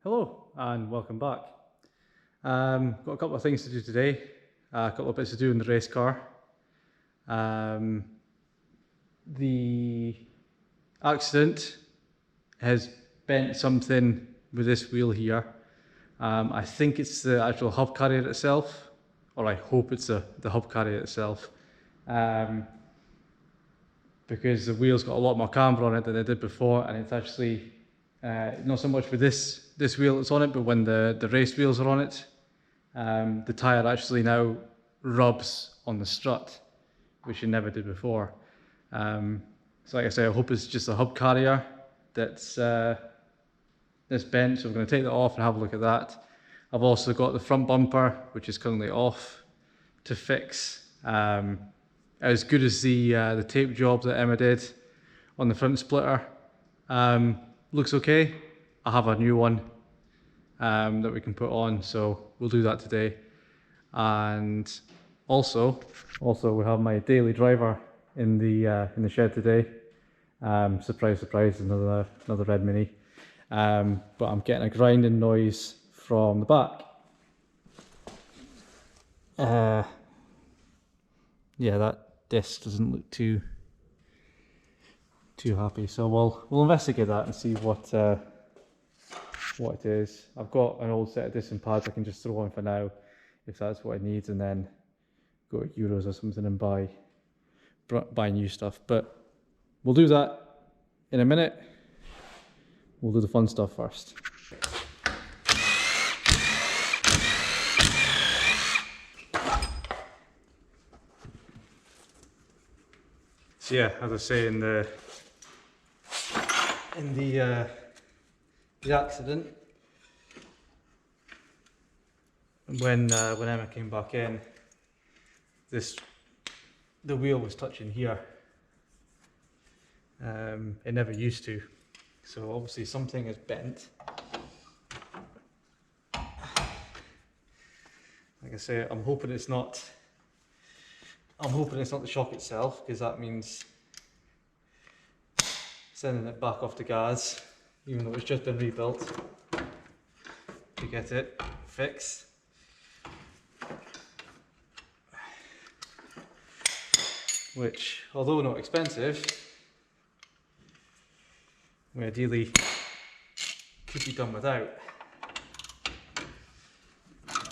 Hello and welcome back. Got a couple of things to do today, a couple of bits to do in the race car. The accident has bent something with this wheel here. I think it's the actual hub carrier itself, or I hope it's the hub carrier itself, because the wheel's got a lot more camber on it than it did before, and it's actually not so much for this wheel that's on it, but when the race wheels are on it, the tyre actually now rubs on the strut, which it never did before. So like I say, I hope it's just a hub carrier that's bent, so we're going to take that off and have a look at that. I've also got the front bumper, which is currently off, to fix. As good as the tape job that Emma did on the front splitter looks okay. I have a new one that we can put on, so we'll do that today. And also we have my daily driver in the shed today. Surprise, surprise, another red Mini. But I'm getting a grinding noise from the back. Yeah, that disc doesn't look too happy, so we'll investigate that and see what it is. I've got an old set of disc and pads I can just throw on for now if that's what I need, and then go to Euros or something and buy new stuff. But we'll do that in a minute. We'll do the fun stuff first. So yeah, as I say, in the accident, when Emma came back in, the wheel was touching here. It never used to, so obviously something is bent. Like I say, I'm hoping it's not the shock itself, because that means sending it back off to gas, even though it's just been rebuilt, to get it fixed. Which, although not expensive, we ideally could be done without.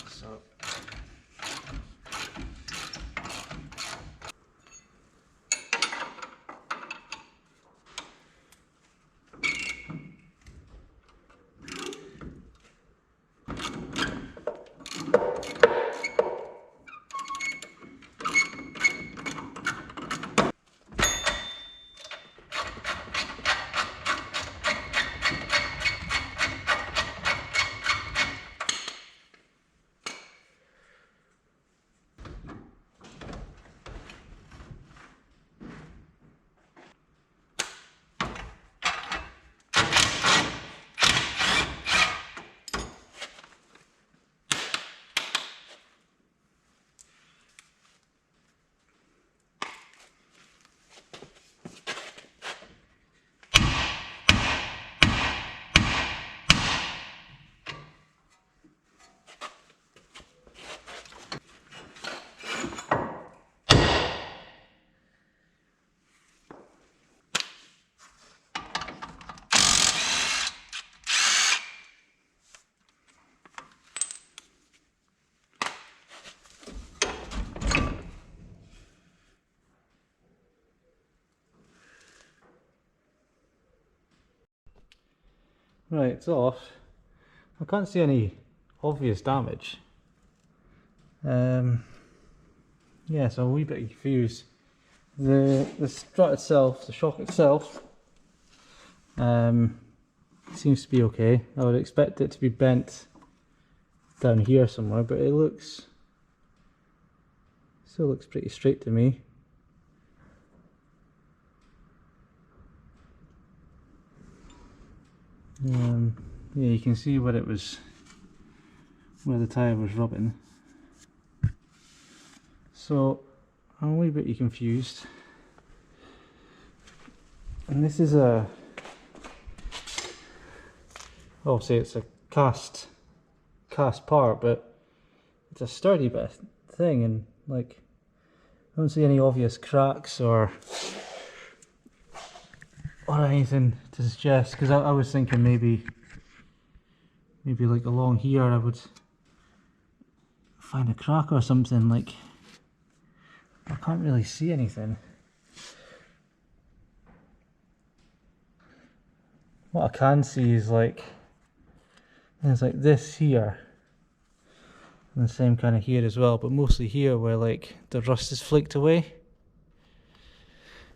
So right, it's off. I can't see any obvious damage. Yeah, so I'm a wee bit confused. The strut itself, the shock itself, seems to be okay. I would expect it to be bent down here somewhere, but it still looks pretty straight to me. Yeah, you can see where the tyre was rubbing. So I'm a wee bit confused. And this is obviously it's a cast part, but it's a sturdy bit of thing, and like I don't see any obvious cracks or anything to suggest, because I was thinking maybe like along here I would find a crack or something. Like I can't really see anything. What I can see is like there's like this here and the same kind of here as well, but mostly here where like the rust is flaked away.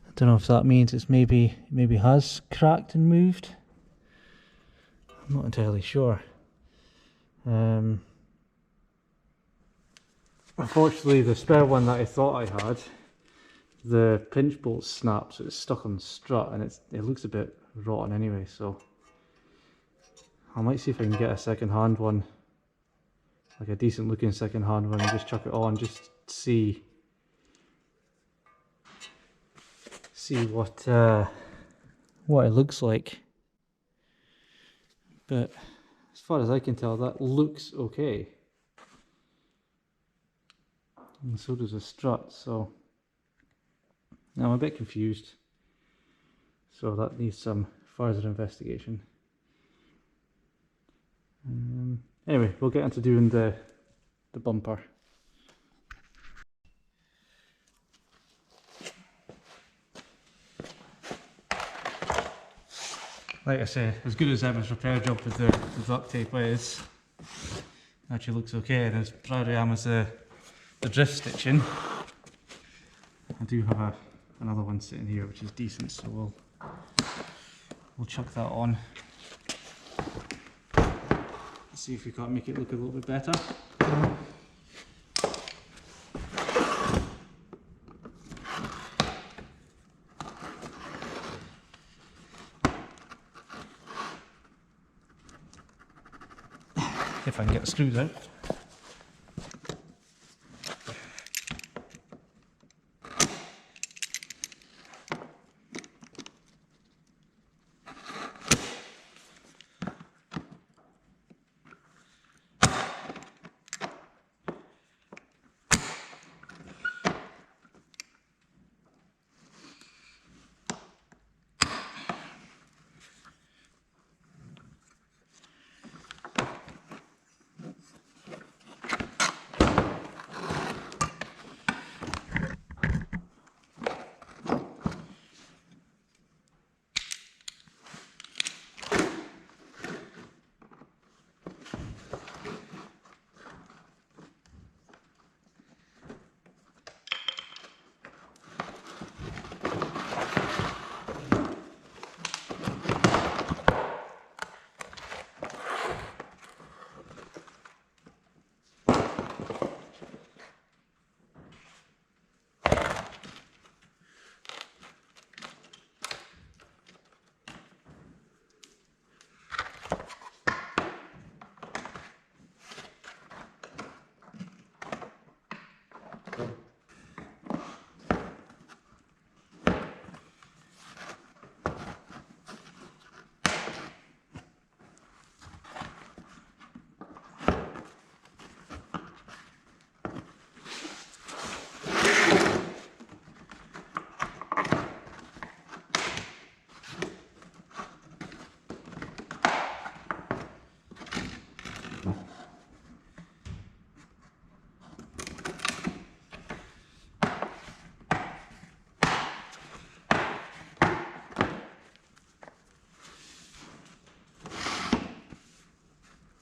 I don't know if that means it's maybe has cracked and moved. I'm not entirely sure. Unfortunately, the spare one that I thought I had, the pinch bolt snapped, so it's stuck on the strut, and it looks a bit rotten anyway. So I might see if I can get a second-hand one, like a decent looking second-hand one, and just chuck it on, just see what it looks like. But as far as I can tell, that looks okay. And so does the strut, so now I'm a bit confused. So that needs some further investigation. Anyway, we'll get into doing the bumper. Like I say, as good as Emma's repair job with the duct tape is, actually looks okay, and as proud I am as the drift stitching, I do have another one sitting here which is decent, so we'll chuck that on. See if we can't make it look a little bit better. If I can get the screws out.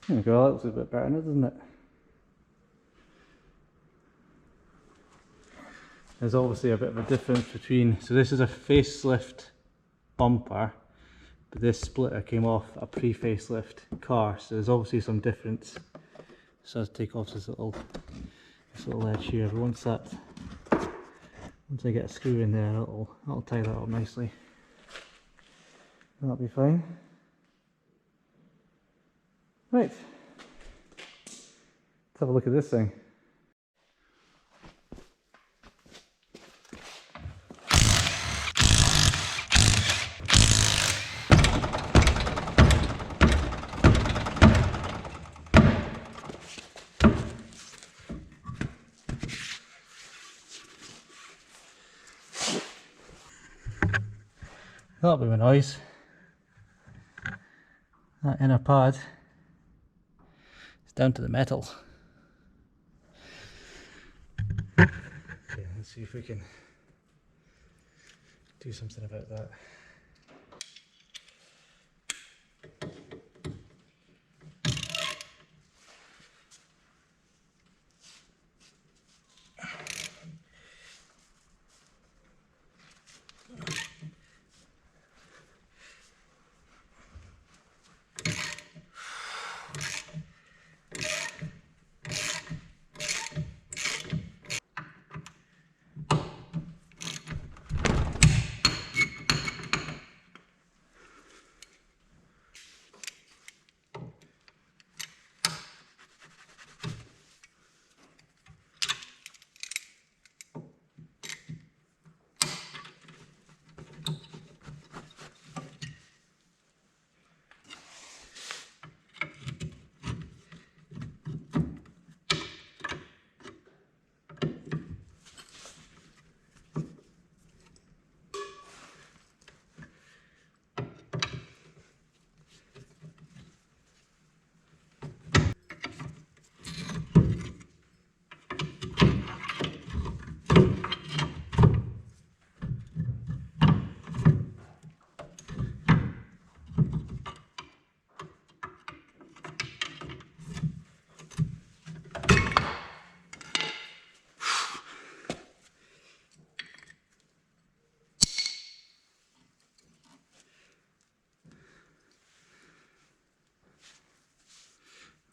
There we go, that looks a bit better now, doesn't it? There's obviously a bit of a difference between, so this is a facelift bumper, but this splitter came off a pre-facelift car, so there's obviously some difference. So I'll take off this little edge here, but once I get a screw in there, that'll tie that up nicely. That'll be fine. Right, let's have a look at this thing. That'll be my noise. That inner pad is down to the metal. Okay, let's see if we can do something about that.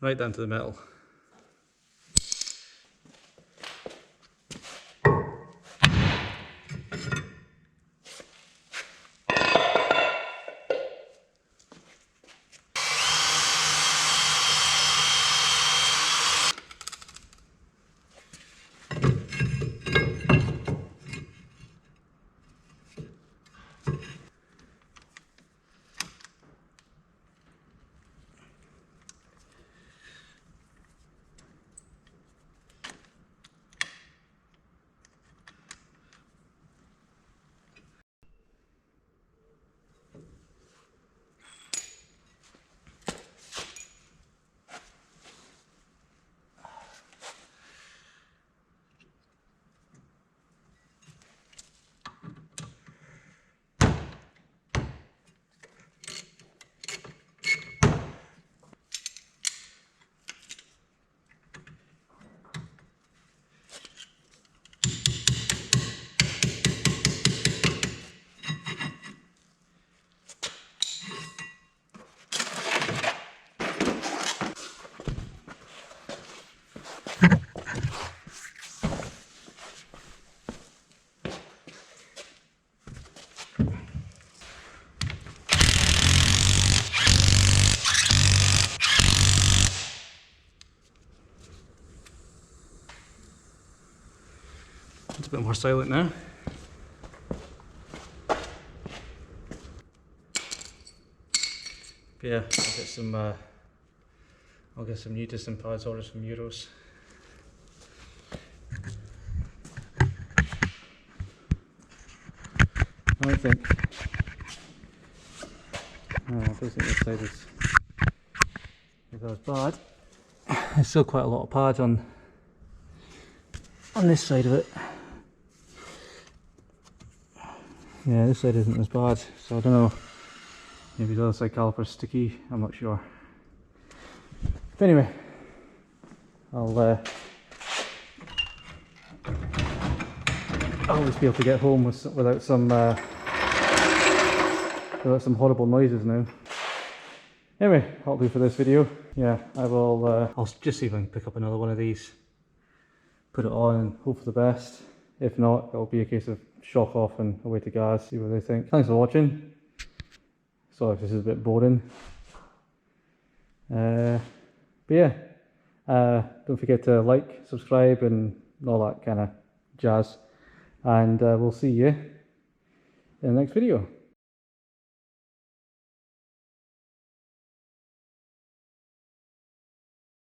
Right down to the metal. It's a bit more silent now. But yeah, I'll get some new distant pads orders from Euros. I don't think this side is as bad. There's still quite a lot of pads on this side of it. Yeah, this side isn't as bad, so I don't know. Maybe the other side caliper's sticky, I'm not sure. But anyway, I'll always be able to get home without some horrible noises now. Anyway, that'll do for this video. Yeah, I will. I'll just see if I can pick up another one of these, put it on, and hope for the best. If not, it'll be a case of shock off and away to guys, see what they think. Thanks for watching. Sorry if this is a bit boring. But yeah, don't forget to like, subscribe, and all that kind of jazz. And we'll see you in the next video.